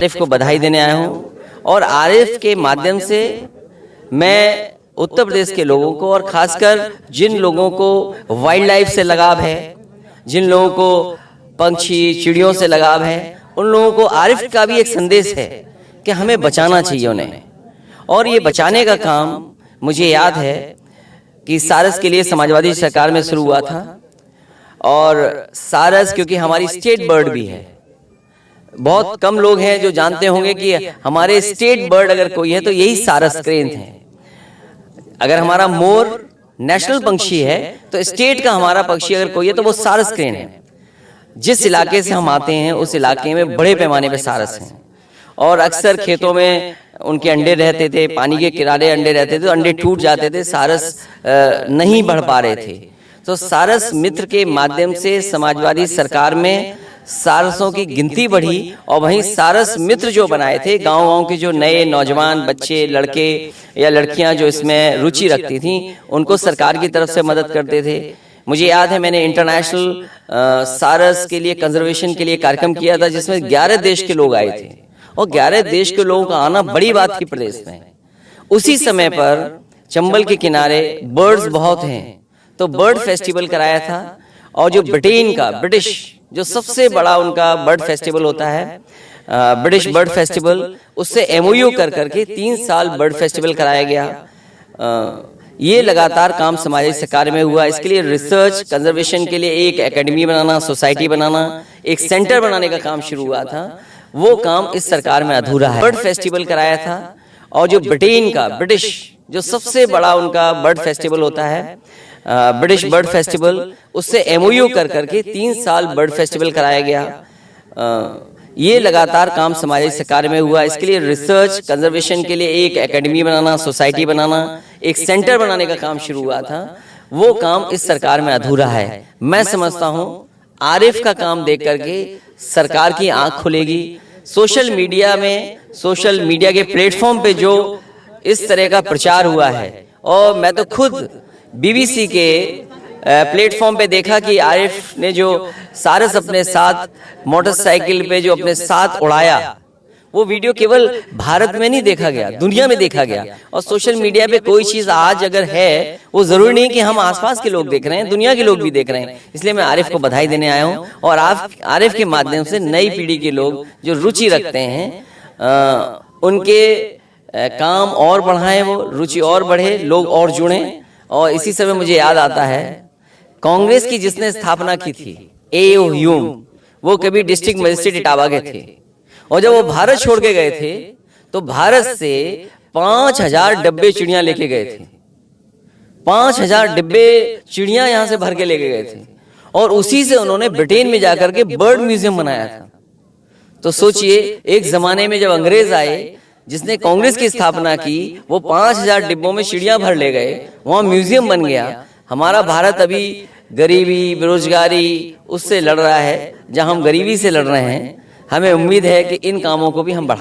आरिफ को बधाई देने आया हूँ और आरिफ के माध्यम से मैं उत्तर प्रदेश के लोगों को और खासकर जिन लोगों को वाइल्ड लाइफ से लगाव है, जिन लोगों को पंछी चिड़ियों से लगाव है, उन लोगों को आरिफ का भी एक संदेश है कि हमें बचाना चाहिए उन्हें। और ये बचाने का काम मुझे याद है कि सारस के लिए समाजवादी सरकार में शुरू हुआ था। और सारस क्योंकि हमारी स्टेट बर्ड भी है, बहुत कम लोग हैं जो जानते होंगे कि हमारे स्टेट बर्ड अगर कोई है तो यही सारस क्रेंथ है। अगर हमारा मोर नेशनल पंक्षी है तो स्टेट का हमारा पक्षी अगर कोई है तो वो सारस क्रेन है। जिस इलाके से हम आते हैं उस इलाके में बड़े पैमाने पे सारस हैं और अक्सर खेतों में उनके अंडे रहते थे, पानी के किनारे अंडे रहते थे तो अंडे टूट जाते थे, सारस नहीं बढ़ पा रहे थे। तो सारस मित्र के माध्यम से समाजवादी सरकार में सारसों की गिनती बढ़ी और वहीं सारस मित्र जो बनाए थे, गांव-गांव के जो नए नौजवान बच्चे, लड़के या लड़कियां जो इसमें रुचि रखती थी, उनको सरकार की तरफ से मदद करते थे। मुझे याद है मैंने इंटरनेशनल सारस के लिए कंजर्वेशन के लिए कार्यक्रम किया था जिसमें 11 देश के लोग आए थे और 11 देश के लोगों का आना बड़ी बात थी प्रदेश में। उसी समय पर चंबल के किनारे बर्ड्स बहुत हैं तो बर्ड फेस्टिवल कराया था और जो ब्रिटेन का ब्रिटिश जो सबसे बड़ा उनका बर्ड फेस्टिवल होता है, ब्रिटिश बर्ड फेस्टिवल, उससे एमओयू कर करके 3 साल बर्ड फेस्टिवल कराया गया। ये लगातार काम समाजी सरकार में हुआ। इसके लिए रिसर्च कंजर्वेशन के लिए एक एकेडमी बनाना, सोसाइटी बनाना, एक सेंटर बनाने का काम शुरू हुआ था। वो काम इस सरकार में अधूरा है। बर्ड फेस्टिवल कराया था और जो ब्रिटेन का ब्रिटिश जो सबसे बड़ा उनका बर्ड फेस्टिवल होता है, ब्रिटिश बर्ड फेस्टिवल, उससे एमओयू कर करके 3 साल बर्ड फेस्टिवल कराया गया। ये लगातार काम समाजी सरकार में हुआ। इसके लिए रिसर्च कंजर्वेशन के लिए एक एकेडमी बनाना, सोसाइटी बनाना, एक सेंटर बनाने का काम शुरू हुआ था। वो काम इस सरकार में अधूरा है। मैं समझता हूँ आरिफ का काम देख करके सरकार की आंख खुलेगी। सोशल मीडिया में, सोशल मीडिया के प्लेटफॉर्म पे जो इस तरह का प्रचार हुआ है, और मैं तो खुद बीबीसी के प्लेटफॉर्म पे देखा कि आरिफ ने जो सारस अपने साथ मोटरसाइकिल पे जो अपने साथ उड़ाया, वो वीडियो केवल भारत में नहीं देखा गया, दुनिया में देखा गया। और सोशल मीडिया पे कोई चीज़ आज अगर है, वो ज़रूरी नहीं कि हम आसपास के लोग देख रहे हैं, दुनिया के लोग भी देख रहे हैं। इसलिए मैं आरिफ को बधाई देने आया हूँ और आरिफ के माध्यम से नई पीढ़ी के लोग जो रुचि रखते हैं उनके काम और बढ़ाएं, वो रुचि और बढ़े, लोग और जुड़ें। और इसी समय मुझे याद आता है कांग्रेस की जिसने स्थापना की थी, ए.ओ. ह्यूम, वो कभी डिस्ट्रिक्ट मजिस्ट्रेट इटावा के थे और जब वो भारत छोड़ के गए थे तो भारत से 5000 डब्बे चिड़ियां लेके गए थे। 5000 डब्बे चिड़ियां यहां से भर के लेके गए थे और उसी से उन्होंने ब्रिटेन में जाकर के बर्ड म्यूजियम बनाया था। तो सोचिए, एक जमाने में जब अंग्रेज आए, जिसने कांग्रेस की स्थापना की, वो 5000 डिब्बों में चिड़ियां भर ले गए, वहां म्यूजियम बन गया। हमारा भारत अभी गरीबी, बेरोजगारी उससे लड़ रहा है, जहां हम गरीबी से लड़ रहे हैं। हमें उम्मीद है कि इन कामों को भी हम बढ़ा